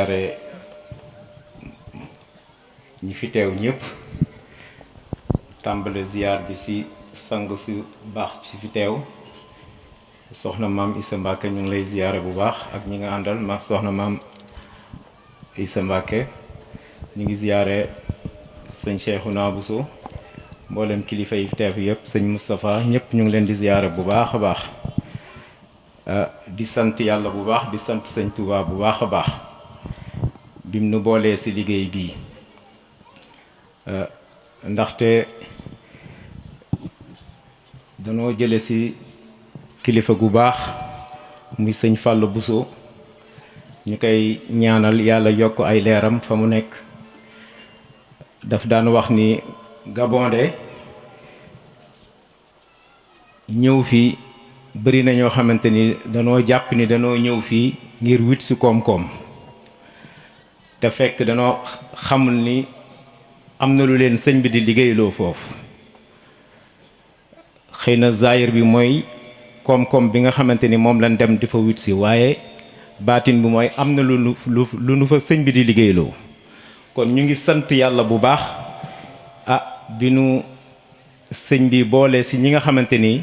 ziyaare ñi fi teew ñëpp tàmbale ziyaar bi ci sang si baax ci fi teew soxna maam Issa Mbacke ñu ngi lay ziyaare bu baax ak ñi nga àndal soxna maam Issa Mbacke ñu ngi ziyaare sëñ Cheikhouna Bousso mboolem kilifa yi fi teew yëpp sëñ Moustapha ñëpp ñu ngi leen di ziyaare bu baax a baax di sant yàlla bu baax di sant sëñ Touba bu baax a baax bim nu boolee ci liggéey bii ndaxte danoo jële ci kilifa gu baax muy sëñ Fallou Bousso ñu koy ñaanal yàlla yokk ay leeram fa mu nekk daf daan wax ni Gabon de ñëw fii bëri na ñoo xamante ni danoo jàpp ni danoo ñëw fii ngir wut ci koom-koom te fekk danoo xamul ni am na lu leen sëñ bi di liggéeyloo foofu xëy na zaahir bi mooy koom-koom bi nga xamante ni moom lañ dem di fa wut ci waaye baatin bi mooy am na lu nu fa sëñ bi di liggéeyloo kon ñu ngi sant yàlla bu baax bi nu sëñ bi boole ci ñi nga xamante ni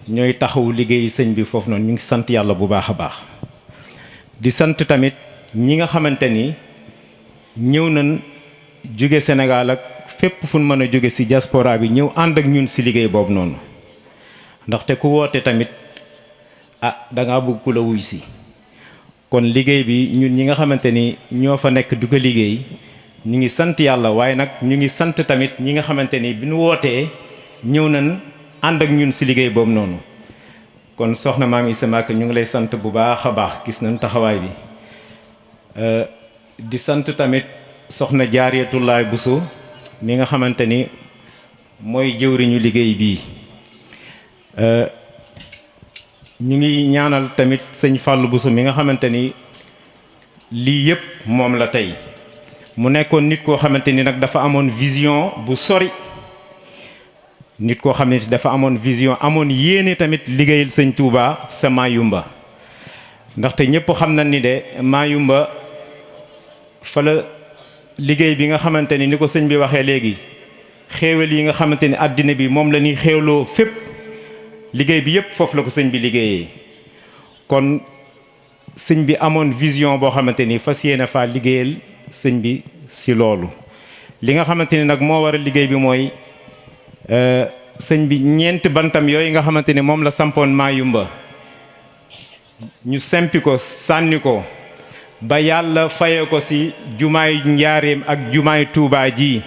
ñooy taxawu liggéeyi sëñ bi foofu noonu ñu ngi sant yàlla bu baax a baax di sant tamit ñi nga xamante ni ñëw nañ jóge Sénégal ak fépp fu ñu mën a jóge ci diaspora bi ñëw ànd ak ñun ci liggéey boobu noonu ndaxte ku woote tamit dangaa bëgg ku la wuy si kon liggéey bi ñun ñi nga xamante ni ñoo fa nekk du ko liggéey ñu ngi sant yàlla waaye nag ñu ngi sant tamit ñi nga xamante ni bi ñu wootee ñëw nañ ànd ak ñun ci liggéey boobu noonu kon soxna maam Issa Mbacke ñu ngi lay sant bu baax a baax gis nañ taxawaay bi di sant tamit soxna Jaariyatullaay Bousso mi nga xamante ni mooy jëwriñu liggéey bii ñu ngi ñaanal tamit sëñ Fallou Bousso mi nga xamante ni lii yëpp moom la tey mu nekkoon nit koo xamante ni nag dafa amoon vision bu sori nit koo xam ne dafa amoon vision amoon yéene tamit liggéeyal sëñ Touba sa Mayumba ndaxte ñëpp xam nañ ni de Mayumba fa la liggéey bi nga xamante ni ko sëñ bi waxee léegi xéewal yi nga xamante ni àddina bi moom la ñuy xéewloo fépp liggéey bi yëpp foofu la ko sëñ bi liggéeyee kon sëñ bi amoon vision boo xamante ni fas yéene faa liggéeyal sëñ bi ci loolu li nga xamante ni nag moo war a liggéey bi mooy sëñ bi ñeenti bantam yooyu nga xamante ni moom la sampoon Mayumba ñu sempi ko sànni ko ba yàlla faye ko ci jumaay njaareem ak jumaay Tuubaa ji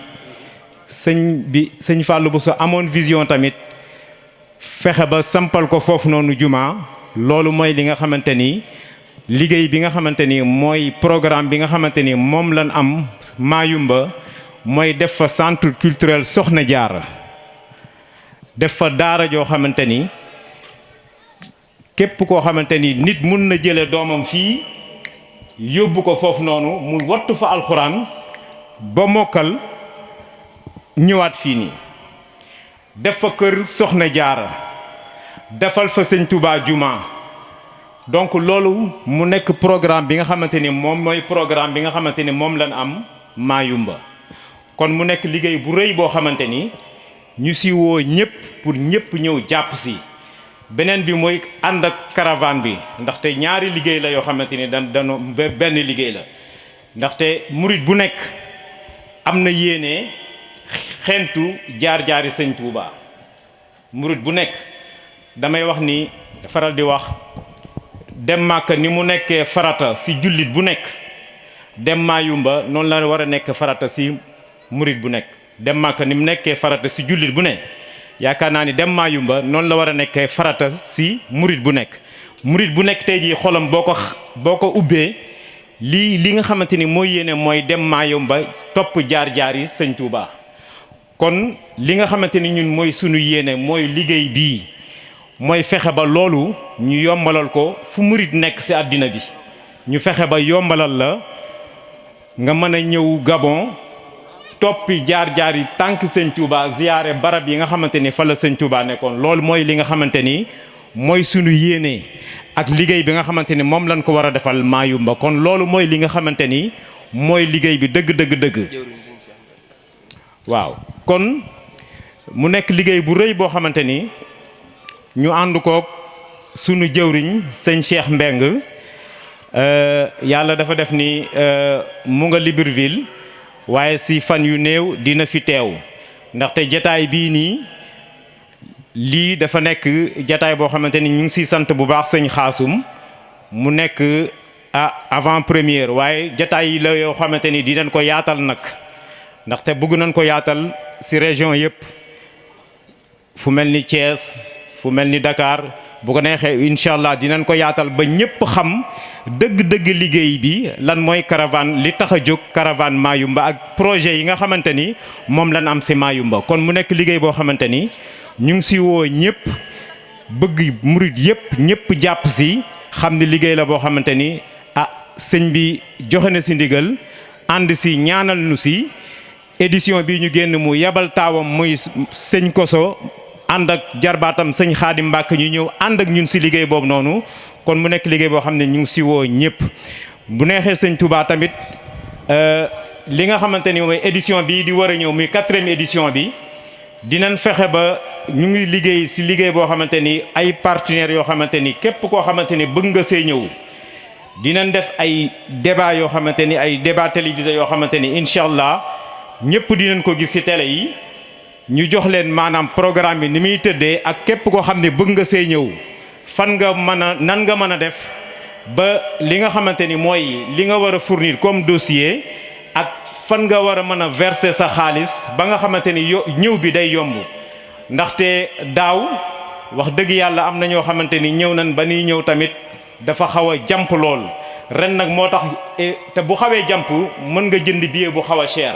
sëñ Fallou Bousso amoon vision tamit fexe ba sampal ko foofu noonu jumaa loolu mooy li nga xamante ni liggéey bi nga xamante ni mooy programme bi nga xamante ni moom lañ am Mayumba mooy def fa centre culturel Soxna Jaara def fa daara joo xamante ni képp koo xamante ni nit mun na jële doomam fii yóbbu ko foofu noonu mu wattu fa alxuraan ba mokkal ñëwaat fii nii def fa kër Soxna Jaara defal fa sëñ Touba juma donc loolu mu nekk programme bi nga xamante ni moom mooy programme bi nga xamante ni moom lañ am Mayumba kon mu nekk liggéey bu rëy boo xamante ni ñu si woo ñëpp pour ñëpp ñëw jàpp si beneen bi mooy ànd ak caravane bi ndaxte ñaari liggéey la yoo xamante ni dañoo benn liggéey la ndaxte murit bu nekk am na yéene xentu jaar-jaari sëñ Touba murit bu nekk damay wax ni faral di wax dem Màkka ni mu nekkee farata ci jullit bu nekk dem Mayumba noonu la war a nekk farata ci murit bu nekk dem Màkka ni mu nekkee farata ci jullit bu ne yaakaar naa ni dem Mayumba noonu la war a nekkee farata ci murit bu nekk tey jii xolam boo ko ubbee li nga xamante ni mooy yéene mooy dem Mayumba topp jaar-jaar yi sëñ Touba kon li nga xamante ni ñun mooy sunu yéene mooy liggéey bii mooy fexe ba loolu ñu yombalal ko fu murit nekk ci àddina bi ñu fexe ba yombalal la nga mën a ñëw Gabon toppi jaar-jaar yi tànk sëñ Touba ziyaare barab yi nga xamante ni fa la sëñ Touba nekkoon loolu mooy li nga xamante ni mooy sunu yéene ak liggéey bi nga xamante ni moom lañ ko war a defal Mayumba. kon loolu mooy li nga xamante ni mooy liggéey bi dëgg. waaw kon mu nekk liggéey bu rëy boo xamante ni ñu ànd koog sunu jëwriñ sëñ Cheikh Mbeng yàlla dafa def ni mu nga Libreville waaye si fan yu néew dina fi teew ndaxte jataay bii nii lii dafa nekk jataay boo xamante ni ñu ngi siy sant bu baax sëñ Xaasum mu nekk avant première waaye jataay yi la yoo xamante ni dinañ ko yaatal nag ndaxte bëgg nañ ko yaatal si région yëpp fu mel ni Thiès fu mel ni Dakar bu ko neexee incha allah dinañ ko yaatal ba ñëpp xam dëgg-dëgg liggéey bi lan mooy caravane li tax a jóg caravane Mayumba ak projet yi nga xamante ni moom lañ am si Mayumba. kon mu nekk liggéey boo xamante ni ñu ngi si woo ñëpp bëgg murit yëpp ñëpp jàpp si xam ni liggéey la boo xamante ni sëñ bi joxe na si ndigal ànd si ñaanal nu si édition bi ñu génn mu yebal taawam muy sëñ Koso ànd ak jarbaatam sëñ Xaadim Mbàkke ñu ñëw ànd ak ñun si liggéey boobu noonu. kon mu nekk liggéey boo xam ne ñu ngi si woo ñëpp bu neexee sëñ Touba tamit li nga xamante ni mooy édition bii di war a ñëw muy 4e édition bi dinañ fexe ba ñu ngi liggéey si liggéey boo xamante ni ay partenaires yoo xamante ni képp koo xamante ni bëgg nga see ñëw dinañ def ay débat yoo xamante ni ay débat télévisé yoo xamante ni incha allah ñëpp dinañ ko gis si télé yi ñu jox leen maanaam programme bi ni muy tëddee ak képp koo xam ne bëgg nga see ñëw fan nga mën a nan nga mën a def ba li nga xamante ni mooy li nga war a fournir comme dossier ak fan nga war a mën a verser sa xaalis ba nga xamante ni ñëw bi day yomb ndaxte daaw wax dëgg yàlla am na ñoo xamante ni ñëw nañ ba ni ñëw tamit dafa xaw a jàmp lool ren nag moo tax te bu xawee jàmp mën nga jënd billet bu xaw a cher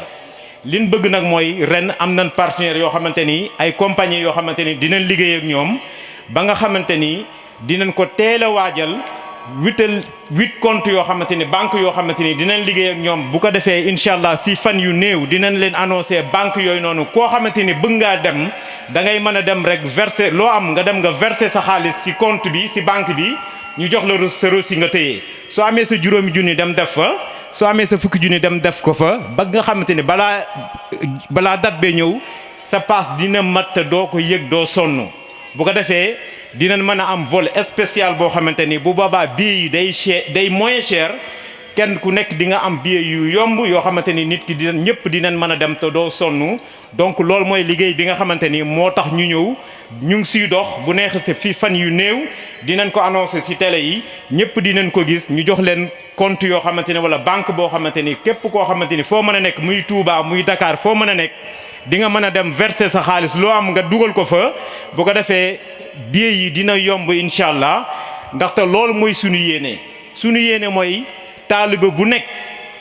liñ bëgg nag mooy ren am nañ partenaires yoo xamante ni ay compagnie yoo xamante ni dinañ liggéey ak ñoom ba nga xamante ni dinañ ko teel a waajal 8 compte yoo xamante ni banque yoo xamante ni dinañ liggéey ak ñoom bu ko defee incha allah si fan yu néew dinañ leen annoncé banque yooyu noonu koo xamante ni bëgg ngaa dem da ngay mën a dem rek verser loo am nga dem nga verser sa xaalis si compte bi si banque bi ñu jox la sa reçu nga téye soo amee sa juróomi junni dem def fa soo amee sa fukki junni dem def ko fa ba nga xamante ni balaa date bee ñëw sa paas dina mat te doo ko yëg doo sonn bu ko defee dinañ mën a am vol spécial boo xamante ni bu boobaa billet yi day moins cher kenn ku nekk di nga am billet yu yomb yoo xamante ni nit ki ñëpp dinañ mën a dem te doo sonn donc loolu mooy liggéey bi nga xamante ni moo tax ñu ñëw ñu ngi siy dox bu neexee fi fan yu néew dinañ ko annoncé si télé yi ñëpp dinañ ko gis ñu jox leen compte yoo xamante ni wala banque boo xamante ni képp koo xamante ni foo mën a nekk muy Touba muy Dakar foo mën a nekk di nga mën a dem verser sa xaalis loo am nga dugal ko fa bu ko defee billet yi dina yomb incha allah ndaxte loolu mooy sunu yéene mooy taalibe bu nekk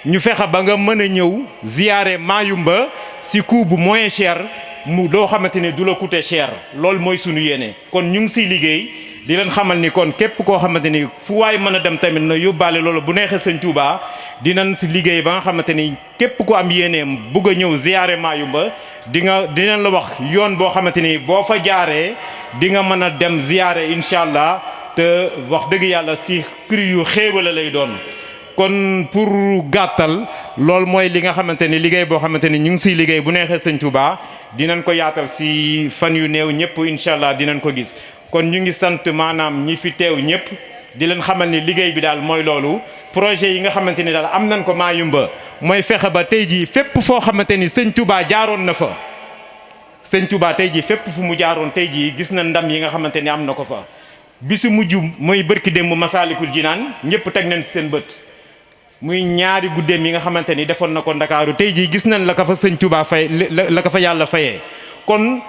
ñu fexe ba nga mën a ñëw ziyaare Mayumba si coût bu moins cher mu doo xamante ne du la coûter cher loolu mooy sunu yéene. kon ñu ngi siy liggéey di leen xamal ni kon képp koo xamante ni fu waay mën a dem tamit na yóbbaale loolu bu neexee sëñ Touba dinañ si liggéey ba nga xamante ni képp ku am yéeneem bugg a ñëw ziyaare Mayumba dinañ la wax yoon boo xamante ni boo fa jaaree di nga mën a dem ziyaare incha allah te wax dëgg yàlla si prix yu xéewale lay doon. kon pour gàttal loolu mooy li nga xamante ni liggéey boo xamante ni ñu ngi siy liggéey bu neexee sëñ Touba dinañ ko yaatal si fan yu néew ñëpp incha allah dinañ ko gis. kon ñu ngi sant maanaam ñi fi teew ñëpp di leen xamal ni liggéey bi daal mooy loolu projet yi nga xamante ni daal am nañ ko Mayumba mooy fexe ba tey jii fépp foo xamante ni sëñ Touba jaaroon na fa sëñ Touba tey jii fépp fu mu jaaroon tey jii gis na ndam yi nga xamante ni am na ko fa. bisu mujj mooy bërki démb Masaalikul Jinaan ñëpp teg nañ seen bët muy ñaari guddeem yi nga xamante ni defoon na ko Ndakaaru tey jii gis nañ la ko fa sëñ Touba fay la ko fa yàlla fayee. kon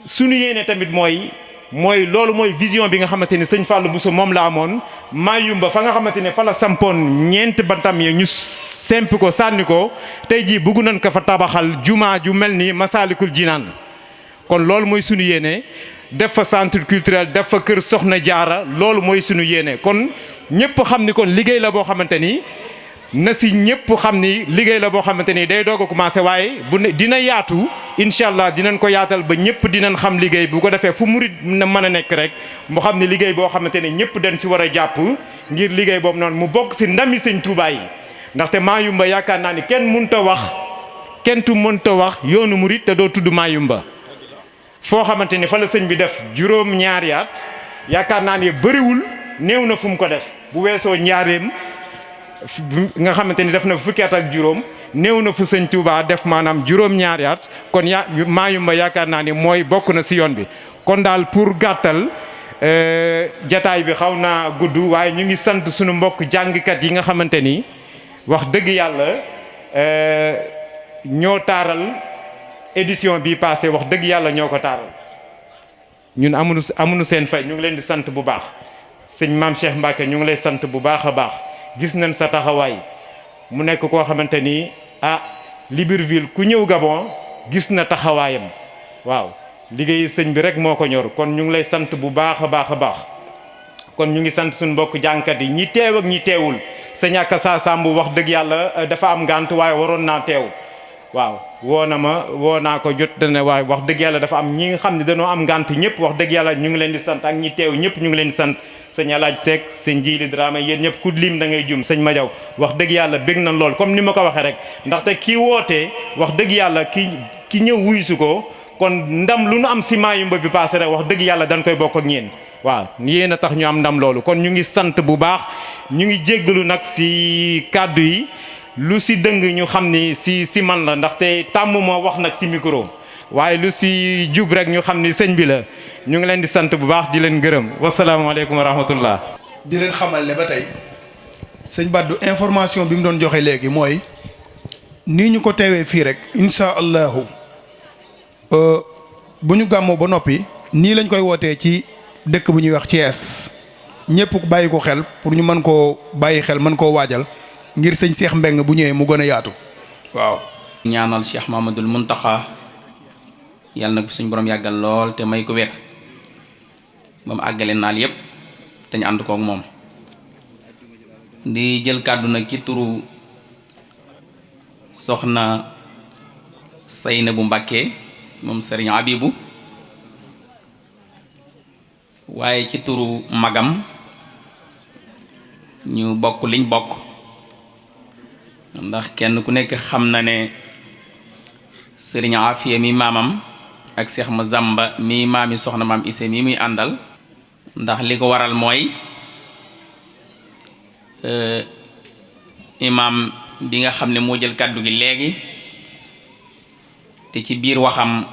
suñu yéene tamit mooy loolu mooy vision bi nga xamante ni sëñ Fallou Bousso moom la amoon Mayumba fa nga xamante ne fa la sampoon ñeent bantam yi ñu sempi ko sànni ko tey jii bëgg nañ ko fa tabaxal jumaa ju mel ni Masaalikul Jinaan. kon loolu mooy sunu yéene def fa centre culturel def fa kër Soxna Jaara loolu mooy sunu yéene kon ñëpp xam ni kon liggéey la boo xamante ni na si ñëpp xam ni liggéey la boo xamante ni day doog a commencé waaye dina yaatu incha allah dinañ ko yaatal ba ñëpp dinañ xam liggéey bu ko defee fu murit na mën a nekk rek mu xam ni liggéey boo xamante ni ñëpp dañ si war a jàpp ngir liggéey boobu noonu mu bokk si ndami sëñ Touba yi ndaxte Mayumba yaakaar naa ni kenn mënta wax yoonu murit te doo tudd Mayumba foo xamante ni fa la sëñ bi def juróom-ñaari at yaakaar naa ni bëriwul néew na fu mu ko def bu weesoo njaareem nga xamante ni def na fukki at ak juróom néew na fu sëñ Touba def maanaam juróom-ñaari at kon Mayumba yaakaar naa ni mooy bokk na si yoon bi kon daal pour gàttal jataay bi xaw naa gudd waaye ñu ngi sant suñu mbokk jàngkat yi nga xamante ni wax dëgg yàlla ñoo taaral édition bi passé wax dëgg yàlla ñoo ko taaral ñun amuñu seen fay ñu ngi leen di sant bu baax sëñ Maam Cheikh Mbacke ñu ngi lay sant bu baax a baax gis nañ sa taxawaay mu nekk koo xamante ni Libreville ku ñëw Gabon gis na taxawaayam waaw liggéey sëñ bi rek moo ko ñor kon ñu ngi lay sant bu baax a baax a baax kon ñu ngi sant suñu mbokk jàngkat yi ñi teew ak ñi teewul sëñ Aka Saa Samb wax dëgg yàlla dafa am ngànt waaye waroon naa teew waaw woo naa ko jot ne waaye wax dëgg yàlla dafa am ñi nga xam ne dañoo am ngànt ñëpp wax dëgg yàlla ñu ngi leen di sant ak ñi teew ñëpp ñu ngi leen di sant sëñ Alaaj Seck sëñ Jili Dramé yéen ñëpp ku lim da ngay jum sëñ Madiaw wax dëgg yàlla bég nañ lool comme ni ma ko waxee rek ndaxte kii wootee wax dëgg yàlla ki ñëw wuyusu ko kon ndam lu nu am si Mayumba bi passé rek wax dëgg yàlla dañ koy bokk ak ñeen waaw yéen a tax ñu am ndam loolu kon ñu ngi sant bu baax ñu ngi jéggalu nag si kàddu yi lu si dëng ñu xam ni si man la ndaxte tàmm moo wax nag si micro waaye lu si jub rek ñu xam ni sëñ bi la ñu ngi leen di sant bu baax di leen gërëm wasalaamaaleykum wa rahmatullah. di leen xamal ne ba tey sëñ Badou information bi mu doon joxe léegi mooy nii ñu ko teewee fii rek incha allahu bu ñu gàmmoo ba noppi nii lañ koy wootee ci dëkk bu ñuy wax Thiès ñëpp bàyyi ko xel pour ñu mën koo bàyyi xel mën koo waajal ngir sëñ Cheikh Mbeng bu ñëwee mu gën a yaatu waaw. ñaanal Cheikh Mamadul Muntaxa yàlla na ko fi suñu borom yàggal lool te may ko wér ba mu àggale naal yépp te ñu ànd kook moom. di jël kàddu nag ci turu soxna Saynabu Mbàkke moom Sëriñ Abibu waaye ci turu magam ñu bokk liñ bokk ndax kenn ku nekk xam na ne Sëriñ Afiya mi maamam ak Seex Mazamba mi maami soxna maam Ise mi muy àndal ndax li ko waral mooy imaam bi nga xam ne moo jël kàddu gi léegi te ci biir waxam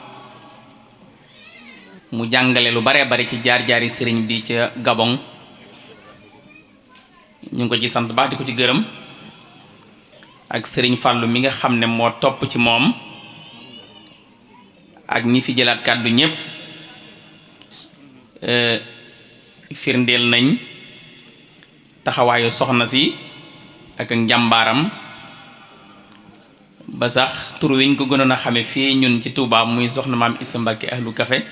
mu jàngale lu bare bari ci jaar-jaari sëriñ bi ca Gabon ñu ngi ko ci sant baax di ko ci gërëm ak sëriñ Fàllu mi nga xam ne moo topp ci moom ak ñi fi jëlaat kàddu ñépp firndeel nañ taxawaayu soxna si ak njàmbaaram ba sax tur wiñ ko gënoon a xame fii ñun ci Touba muy soxna maam Issa Mbàkke ahlu café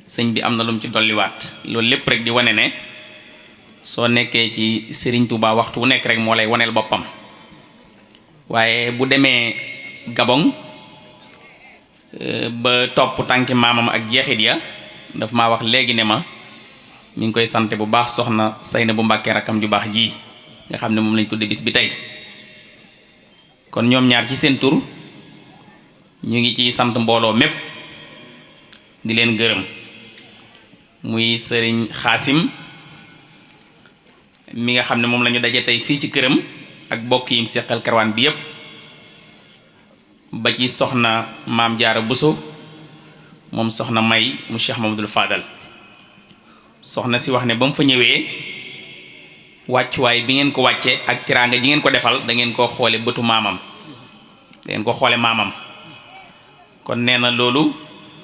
sëñ bi am na lu mu ci dolliwaat loolu lépp rek di wane ne soo nekkee ci Sëriñ Touba waxtu wu nekk rek moo lay waneel boppam waaye bu demee Gabon ba topp tànki maamam ak jeexit ya daf maa wax léegi ne ma mi ngi koy sante bu baax soxna Saynabu Mbàkke rakkam ju baax ji nga xam ne moom lañ tudde bis bi tey kon ñoom ñaar ci seen tur ñu ngi ci sant mbooloo mépp di leen gërëm muy sëriñ Xaasim mi nga xam ne moom la ñu daje tey fii ci këram ak bokk yim seqal karawaan bi yépp ba ci soxna maam Jaara Buso moom soxna May mu Cheikh Mamadul Fadal soxna si wax ne ba mu fa ñëwee wàccuwaay bi ngeen ko wàcce ak tiraanga ji ngeen ko defal da ngeen koo xoole bëtu maamam da ngeen ko xoole maamam kon nee na loolu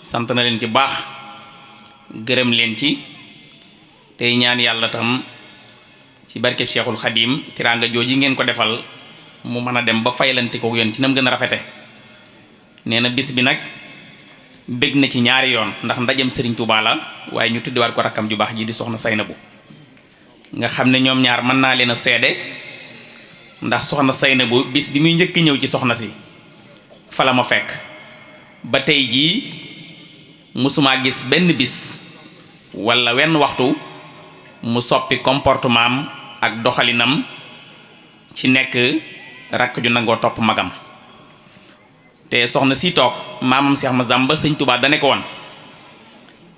sant na leen ci baax gërëm leen ci tey ñaan yàlla tam ci barkeb Cheikhul Khadim tiraanga jooji ngeen ko defal mu mën a dem ba faylanti ko yoon ci nam gën a rafete nee na bis bi nag bég na ci ñaari yoon ndax ndajem Serigne Touba la waaye ñu tuddiwaat ko rakkam ju baax ji di soxna Saynabu nga xam ne ñoom ñaar mën naa leen a seede ndax soxna Saynabu bis bi muy njëkk ñëw ci soxna si fa la ma fekk ba tey jii mësumaa gis benn bis walla wenn waxtu mu soppi comportement am ak doxalinam ci nekk rakk ju nangoo topp magam te soxna si toog maamam Seex Masamba sëñ Tuubaa dane ko woon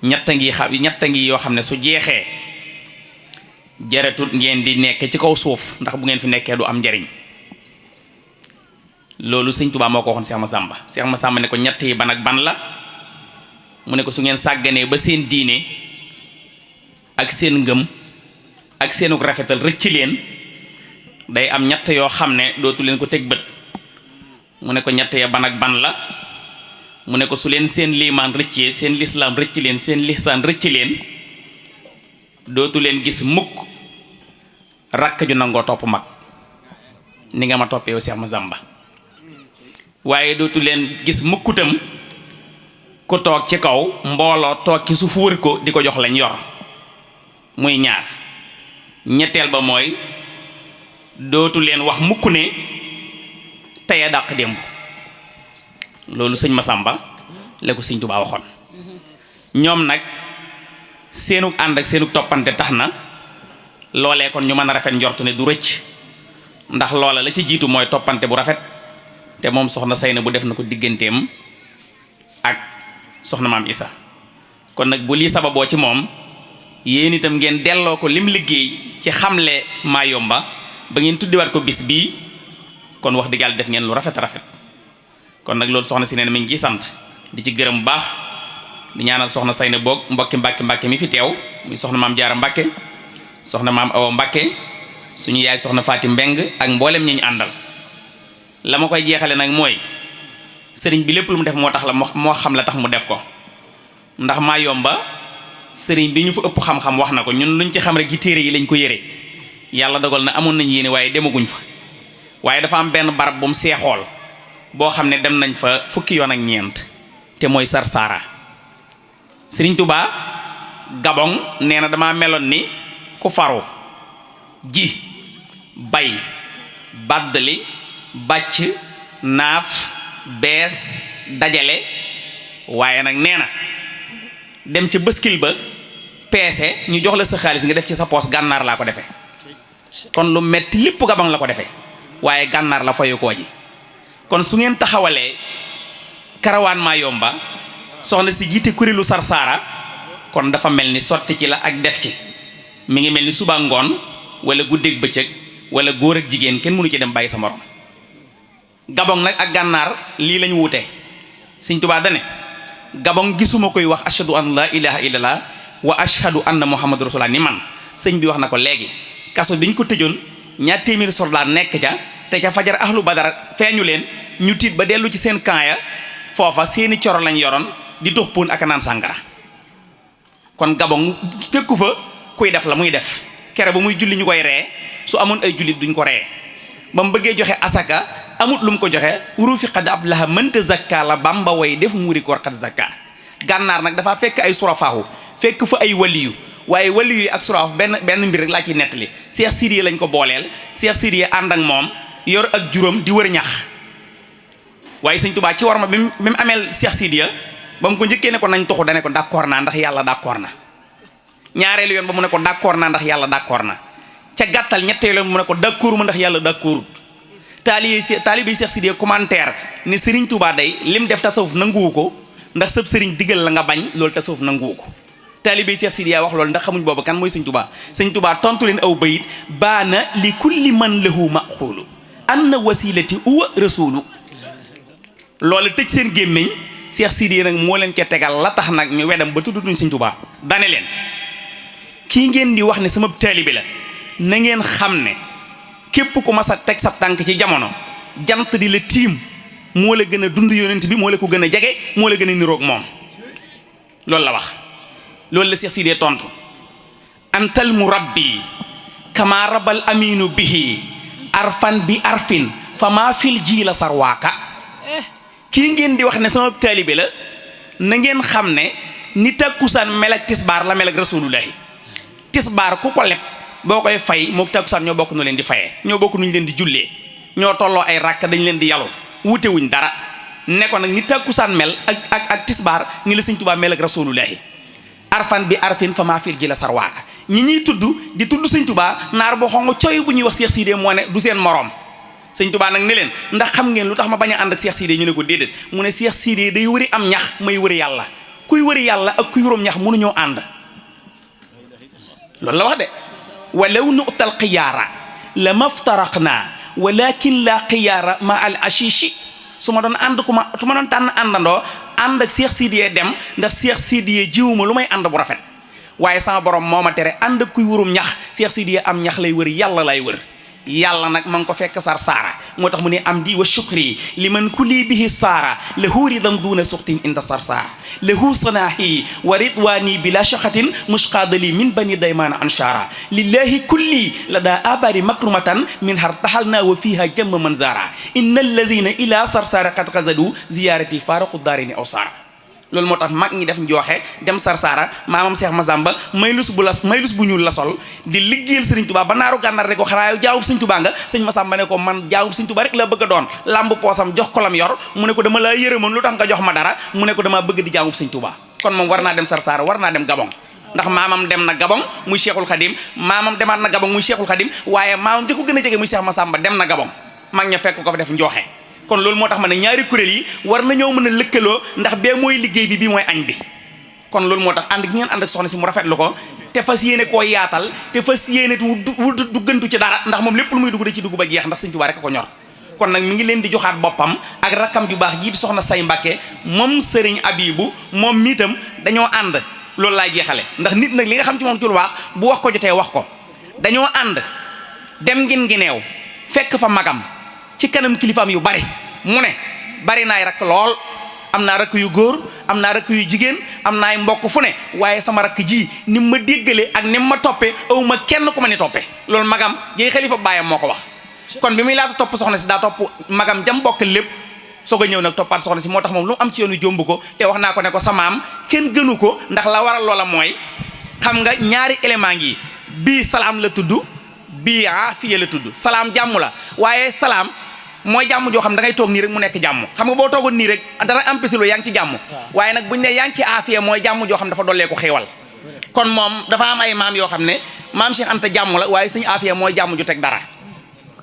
ñett ngi yoo xam ne su jeexee jaratut ngeen di nekk ci kaw suuf ndax bu ngeen fi nekkee du am njariñ loolu sëñ Tuubaa moo ko waxoon Seex Masamba ne ko ñett yi ban ak ban la mu ne ko su ngeen sàgganee ba seen diine ak seen ngëm ak seenuk rafetal rëcc leen day am ñett yoo xam ne dootu leen ko teg bët mu ne ko ñett ya ban ak ban la mu ne ko su leen seen liimaan rëccee seen lislaam rëcc leen seen lihsaan rëcc leen dootu leen gis mukk rakk ju nangoo topp mag ni nga ma toppee yow Seex Masamba waaye dootu leen gis mukkutam ku toog ci kaw mbooloo toog ci suuf wër ko di ko jox lañ yor muy ñaar ñetteel ba mooy dootu leen wax mukk ne tey a dàq démb loolu sëñ Masamba la ko sëñ Tuubaa waxoon ñoom nag seenug ànd ak seenug toppante tax na loolee kon ñu mën a rafet njortu ne du rëcc ndax loola la ci jiitu mooy toppante bu rafet te moom soxna Saynabu def na ko digganteem ak soxna maam Isa kon nag bu lii sababoo ci moom yéen itam ngeen delloo ko lim liggéey ci xamle Mayumba ba ngeen tuddiwaat ko bis bii kon wax dëgg yàlla def ngeen lu rafet a rafet kon nag loolu soxna si neen mi ngi ciy sant di ci gërëm bu baax di ñaanal soxna Saynabu boog mbokki Mbàkke mi fi teew muy soxna maam Jaara Mbàkke soxna maam Awa Mbàkke suñu yaay soxna Faati Mbeng ak mboolem ñi ñu àndal la ma koy jeexale nag mooy sëriñ bi lépp lu mu def moo tax la moo xam la tax mu def ko ndax Mayumba sëriñ bi ñu fa ëpp xam-xam wax na ko ñun luñ ci xam rek ci téere yi lañ ko yére yàlla dogal na amoon nañ yéene waaye demaguñ fa waaye dafa am benn barab bu mu seexool boo xam ne dem nañ fa fukki yoon ak ñeent te mooy Sarsara sëriñ Tuubaa Gabon nee na dama meloon ni ku faru ji bay baddali bàcc naaf bees dajale waaye nag nee na dem ca bëskil ba peese ñu jox la sa xaalis nga def ci sa poos gànnaar laa ko defee kon lu metti lépp Gabon la ko defee waaye gànnaar la fayu koo ji kon su ngeen taxawalee karawaan Mayumba soxna si jiite kuréelu Sarsara kon dafa mel ni sotti ci la ak def ci mi ngi mel ni suba ngoon wala guddeeg bëccëg wala góor ak jigéen kenn mënu ci dem bàyyi sa morom Gabon nag ak gànnaar lii lañ wuute Sëñ Tuubaa dane Gabon gisuma koy wax ashhadu an la ilaha illallah wa ashhadu anna muhammadu rasulullah ni man sëñ bi wax na ko léegi kaso biñ ko tëjoon 200 soldat nekk ca te ca fajar ahlu badar feeñu leen ñu tiit ba dellu ci seen camp ya foofa seeni coro lañ yoroon di dox poon ak naan sàngara kon Gabon fekku fa kuy def la muy def kere ba muy julli ñu koy ree su amoon ay jullit duñ ko ree ba mu bëggee joxe asaka amut lu mu ko joxe urufi xad ablaha mënta zakka la Bamba way def muuri koor xad zakka gànnaar nag dafa fekk ay surafaahu fekk fa ay waliyu waaye waliyu yi ak suraaf benn mbir rek laa ciy nettali Cheikh Sidiye lañ ko booleel Cheikh Sidiye ànd ak moom yor ak juróom di wër ñax waaye Sëñ Tuubaa ci war ma bi mu ameel Cheikh Sidiye ba mu ko njëkkee ne ko nañ toxu dane ko d'accord naa ndax yàlla d'accord na ñaareelu yoon ba mu ne ko d'accord naa ndax yàlla d'accord na ca gàttal ñetteelu yoon ba mu ne ko d'accord ma ndax yàlla d'accordut taalibe Cheikh Sidiye commentaire ne Serigne Touba day lim def tasawuf nanguwu ko ndax sëb Serigne digal la nga bañ loolu tasawuf nanguwu ko taalibe Cheikh Sidiye wax loolu ndax xamuñ boobu kan mooy Sëñ Touba Sëñ Touba tontu leen aw bayit baana li kulli man lahu maqulu anna wasilati uwa rasulu loolu tëj seen gémmiñ Cheikh Sidiye nag moo leen ca tegal la tax nag ñu wedam ba tuddutuñ Sëñ Touba dane leen kii ngeen di wax ne sama taalibe la na ngeen xam ne képp ku mas a teg sa tànk ci jamono jant di la tiim moo la gën a dund yonent bi moo la ko gën a jege moo la gën a niroog moom loolu la wax loolu la Cheikh Sidiye tontu antal murabbi kama rabal aminu bihi arfan bi arfin fa maa fil ji la sarwaaka kii ngeen di wax ne sama taalibe la na ngeen xam ne ni takkusaan mel ak tisbaar la mel ak rasulullahi tisbaar ku ko leb boo koy fay mook takkusaan ñoo bokk nu leen di fayee ñoo bokk nuñ leen di jullee ñoo tolloo ay rakk dañ leen di yalu wute wuñ dara ne ko nag ni takkusaan mel ak tisbaar ni la sëñ Tuubaa mel ak rasulullahi arfan bi arfin fa maa fiir ji la sarwaaka ñi ñuy tudd di tudd sëñ Tuubaa naar boo xongo coy bu ñuy wax Cheikh Sidé moo ne du seen moroom sëñ Tuubaa nag ne leen ndax xam ngeen lu tax ma bañ a ànd ak Cheikh Sidé ñu ne ko déedéet mu ne Cheikh Sidé day wëri am ñax may wëri yàlla kuy wëri yàlla ak kuy wërom ñax mënuñoo ànd loolu la wax de walaw nu'tal xiyaara la maftaraqna walakin la xiyaara ma al ashishi su ma doon ànd ku ma su ma doon tànn àndandoo ànd ak Cheikh Sidiye dem ndax Cheikh Sidiye jiwuma lu may ànd bu rafet waaye sama borom moo ma tere ànd ak kuy wurum ñax Cheikh Sidiye am ñax lay wër yàlla lay wër yàlla nag ma ngi ko fekk saara moo tax mu ne am di wa shukri liman kulli bihi saara lahu ridan duuna suxtin inda saara lahu sanaahi wa ridwani bila shaqatin mushqaadali min bani daymaana anshaara lillahi kulli lada abari makrumatan min har tahalna wa fiha jamma manzara inna allazina ila sarsara qad qazadu ziyarati faraqu daarini aw saara loolu moo tax mag ñi def njooxe dem Sarsara maamam Cheikh Massamba maylus bu ñuul la sol di liggéeyal Sëriñ Tuubaa ba naaru gànnaar ne ko xanaa yow jaawub Sëriñ Tuubaa nga sëñ Massamba ne ko man jaawub Sëriñ Tuubaa rek la bëgg a doon lamb poosam jox ko lam yor mu ne ko dama laa yërëmoon lu tax nga jox ma dara mu ne ko dama bëgg di jaawub Sëriñ Tuubaa kon moom war naa dem Sarsara war naa dem Gabon ndax maamam dem na Gabon muy Cheikhul Khadim maamam demaat na Gabon muy Cheikhul Khadim waaye maamam di ko gën a jege muy Cheikh Massamba dem na Gabon mag ña fekk ko fa def njooxe kon loolu moo tax ma ne ñaari kuréel yi war nañoo mën a lëkkaloo ndax bee mooy liggéey bi bii mooy añ bi kon loolu moo tax ànd gi ngeen ànd ak soxna si mu rafetlu ko te fas yéene koo yaatal te fas yéene duggantu ci dara ndax moom lépp lu muy dugg da ci dugg ba jeex ndax Sëñ Tuubaa rek ko ñor kon nag mi ngi leen di joxaat boppam ak rakkam ju baax jii di soxna Say Mbàkke moom Sëriñ Abibu moom miitam dañoo ànd loolu laay jeexale ndax nit nag li nga xam ci moom ci lu baax bu wax ko jotee wax ko dañoo ànd dem ngin ngineew fekk fa magam ci kanam kilifaam yu bari mu ne bari naay rakk lool am naa rakk yu góor am naa rakk yu jigéen am naay mbokk fu ne waaye sama rakk ji ni ma déggale ak ni ma toppe aw ma kenn ku ma ni toppe loolu magam jëy xalifa baayam moo ko wax kon bi muy laata topp soxna si daa topp magam jam bokk lépp soog a ñëw nag toppaat soxna si moo tax moom lu mu am ci yoonu jomb ko te wax naa ko ne ko sa maam kenn gënu ko ndax la waral loola mooy xam nga ñaari élément ngi bii salaam la tudd bii aafiya la tudd salaam jàmm la waaye salaam mooy jàmm joo xam da ngay toog nii rek mu nekk jàmm xam nga boo toogoon nii rek dara empêché loo yaa ngi ci jàmm waaye nag buñ ne yaa ngi ci aafiya mooy jàmm joo xam dafa dollee ko xéewal kon moom dafa am ay maam yoo xam ne maam Cheikh Anta jàmm la waaye sëñ aafiya mooy jàmm ju teg dara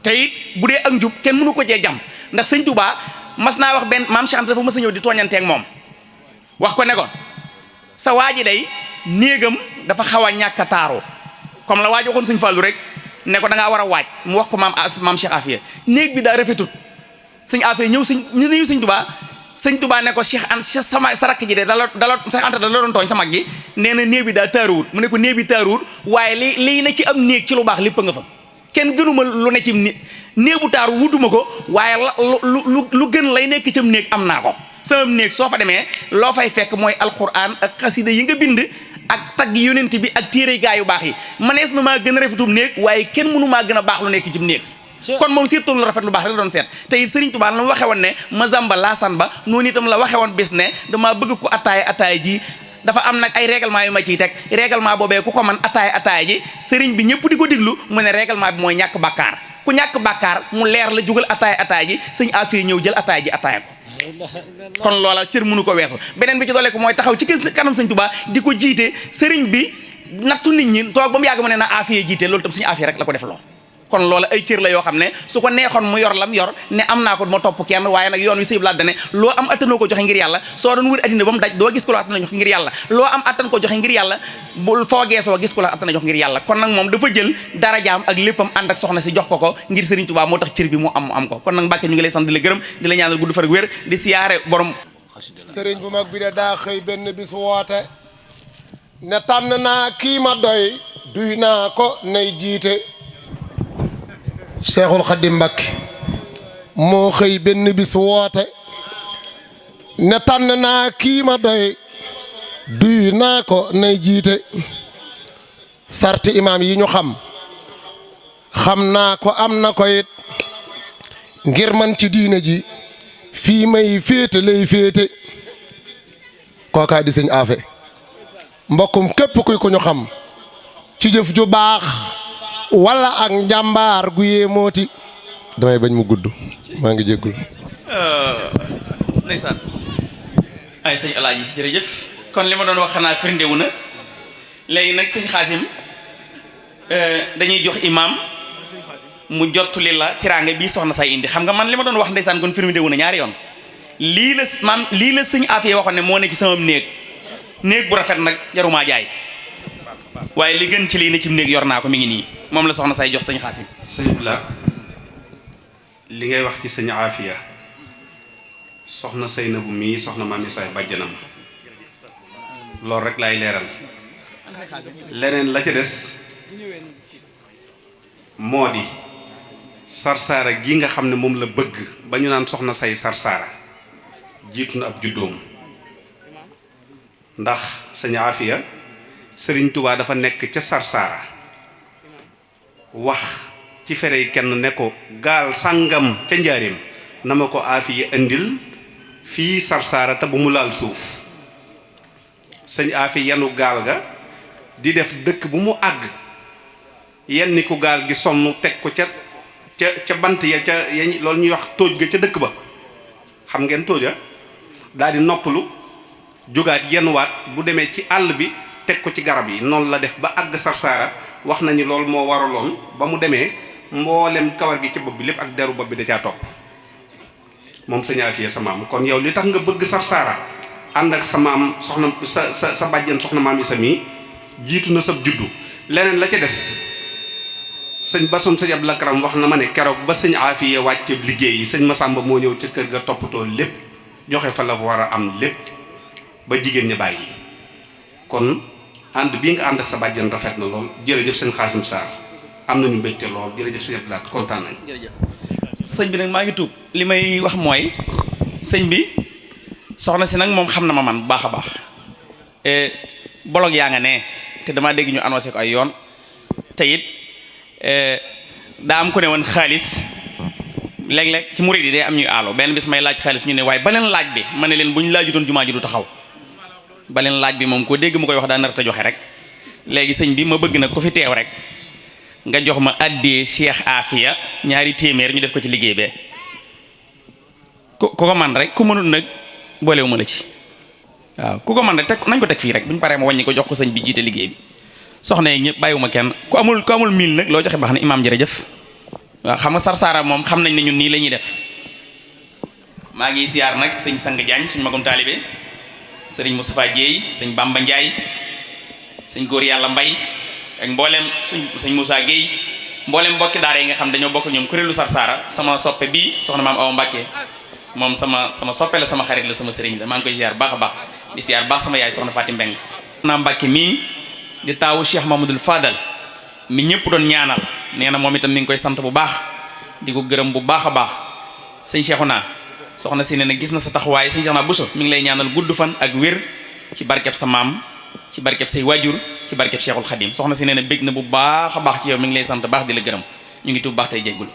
te it bu dee ak njub kenn mënu ko cee jàmm ndax sëñ Touba mas naa wax benn maam Cheikh Anta dafa mas a ñëw di tooñanteeg moom wax ko ne ko sa waa ji day néegam dafa xaw a ñàkk a taaroo comme la waa ji waxoon sëñ Fallou rek ne ko da ngaa war a waaj mu wax ko maam Cheikh Afia néeg bi daa rafetut sëñ Afia ñëw sëñ Touba ne ko Cheikh Anta sama sa rakk ji de dala Cheikh Anta da la doon tooñ sa mag ji nee na néeg bi daa taaruwut mu ne ko néeg bi taaruwut waaye li ne ci am néeg ci lu baax lépp nga fa kenn gënuma lu ne ci néeg bu taaru wutuma ko waaye lu gën lay nekk ci am néeg am naa ko sama néeg soo fa demee loo fay fekk mooy alxuraan ak xasida yi nga bind ak tagg yonent bi ak téere gaa yu baax yi manees na maa gën a rafetum néeg waaye kenn mënu maa gën a baax lu nekk ci néeg kon moom seetoon lu rafet lu baax rek la doon seet te it Sëriñ Tuubaa la mu waxe woon ne Mazamba Laasan ba noonu itam la waxe woon bis ne damaa bëgg ko ataaya ji dafa am nag ay règlement yu ma ciy teg règlement boobee ku ko man ataaya ji sëriñ bi ñëpp di ko diglu mu ne règlement bi mooy ñàkk bàkkaar ku ñàkk bàkkaar mu leer la jugal ataaya ji sëñ Afia ñëw jël ataaya ji ataaya ko kon loola cër mënu ko weesu beneen bi ci doole ko mooy taxaw ci kanam sëñ Tuubaa di ko jiite sëriñ bi nattu nit ñi toog ba mu yàgg mu ne na Afia jiite loolu tam sëñ Afia rek la ko def loo kon loola ay cër la yoo xam ne su ko neexoon mu yor lam yor ne am naa ko ma topp kenn waaye nag yoon wi sëñ Blaat dane loo am attanoo ko joxe ngir yàlla soo doon wër addina ba mu daj doo gis ko la attana jox ngir yàlla loo am attan ko joxe ngir yàlla bul foogee soo gis ko la attana jox ngir yàlla kon nag moom dafa jël darajaam ak léppam ànd ak soxna si jox ko ngir Sëriñ Tuubaa moo tax cër bi mu am ko kon nag Mbàkke ñu ngi lay sant di la gërëm di la ñaanal gudd fan ak wér di siyaare borom sëriñ bu mag bi de daa xëy benn bis woote ne tànn naa kii ma doy duy naa ko nay jiite Seexul Xadim Mbàkke moo xëy benn bis woote ne tànn naa kii ma doy duy naa ko nay jiite sarti imaam yi ñu xam naa ko am na ko it ngir man ci diine ji fii may féete lay féete kookaa di sëñ Afe mbokkum képp kuy ko ñu xam ci jëf ju baax wala ak njàmbaar gu yéemooti damay bañ mu gudd maa ngi jéggul ndeysaan ay sëñ Alaaji jërëjëf kon li ma doon wax xanaa firndewu na léegi nag sëñ Xaasim dañuy jox imam mu jottuli la tiraanga bii soxna say indi xam nga man li ma doon wax ndeysaan kon firndewu na ñaari yoon lii la sëñ Afia waxoon ne moo ne ci sama néeg bu rafet nag jarumaa jaay waaye li gën ci lii ne ci néeg yor naa ko mi ngi nii moom la soxna say jox sëñ Xaasim. sëñ la li ngay wax ci sëñ Afia soxna Seynabu mii soxna maam Isaay bàjjanam loolu rek laay leeral leneen la ca des moo di sarsaara gi nga xam ne moom la bëgg ba ñu naan soxna say sarsaara jiitu na ab juddoom ndax sëñ Afia sëriñ Tuubaa dafa nekk ca sarsaara wax ci fere yi kenn ne ko gaal sàngam ca njaareem na ma ko Afia indil fii sarsaara te bu mu laal suuf sëñ Afia yanu gaal ga di def dëkk bu mu àgg yenn ku gaal gi sonn teg ko ca bant ya ca loolu ñuy wax tóoj ga ca dëkk ba xam ngeen tóoja daal di noppalu jógaat yenuwaat bu demee ci àll bi teg ko ci garab yi noonu la def ba àgg sarsaara wax nañu loolu moo waraloon ba mu demee mboolem kawar gi ci bopp bi lépp ak deru bopp bi da caa topp moom sëñ Afia sa maam kon yow li tax nga bëgg sarsaara ànd ak sa maam soxna sa bàjjen soxna maam Isa mi jiitu na sab juddu leneen la ca des sëñ Basum sëñ Abdou Lakram wax na ma ne keroog ba sëñ Afia wàcce liggéey yi sëñ Masamba moo ñëw ca kër ga toppatoo lépp joxe fa la war a am lépp ba jigéen ñi bàyyi kon ànd bii nga ànd ak sa bàjjen rafet na lool jërëjëf sëñ Xaasim Sarr am nañu mbégte lool jërëjëf sëñ Abdou Lahat kontaan nañ sëñ bi nag maa ngi tuub li may wax mooy sëñ bi soxna si nag moom xam na ma man bu baax a baax bolog yaa nga ne te damaa dégg ñu annoncé ko ay yoon te it daa am ku ne woon xaalis léeg-léeg ci murid yi day am ñuy aalo benn bis may laaj xaalis ñu ne waaye ba leen laaj bi ma ne leen bu ñu laajutoon jumaa ji du taxaw ba leen laaj bi moom koo dégg mu koy wax daa nar ta joxe rek léegi sëñ bi ma bëgg nag ku fi teew rek nga jox ma addee Cheikh Afia ñaari téeméer ñu def ko ci liggéey bee ku ko man rek ku mënul nag boolewu ma la ci waaw ku ko man rek teg nañ ko teg fii rek bu ñu paree ma wàññi ko jox ko sëñ bi jiite liggéey bi soxna yi ñëpp bàyyiwuma kenn ku amul mil nag loo joxe baax na imaam jërëjëf waaw xam nga sarsaara moom xam nañ ne ñun nii la ñuy def maa ngi siyaar nag sëñ Sang Diagne suñ magum taalibe sëriñ Moustapha Dieye sëñ Bamba Ndiaye sëñ góor yàlla Mbay ak mboolem sëñ Moussa Guèye mboolem mbokki daara yi nga xam dañoo bokk ñoom kuréelu sarsaara sama soppe bii soxna maam Awa Mbàkke moom sama soppe la sama xarit la sama sëriñ la maa ngi koy siyaar baax a baax di siyaar baax sama yaay soxna Fatim Mbeng naa Mbàkke mii di taawu Cheikh Mamadou Fadal mi ñëpp doon ñaanal nee na moom itam mi ngi koy sant bu baax di ko gërëm bu baax a baax sëñ Cheikhouna soxna si ne na gis na sa taxawaay sëñ Cheikhouna Bousso mi ngi lay ñaanal gudd fan ak wér ci barkeb sa maam ci barkeb say waajur ci barkeb Cheikhul Khadim soxna si ne na bég na bu baax a baax ci yow mi ngi lay sant baax di la gërëm ñu ngi tuub baax tey jéggulu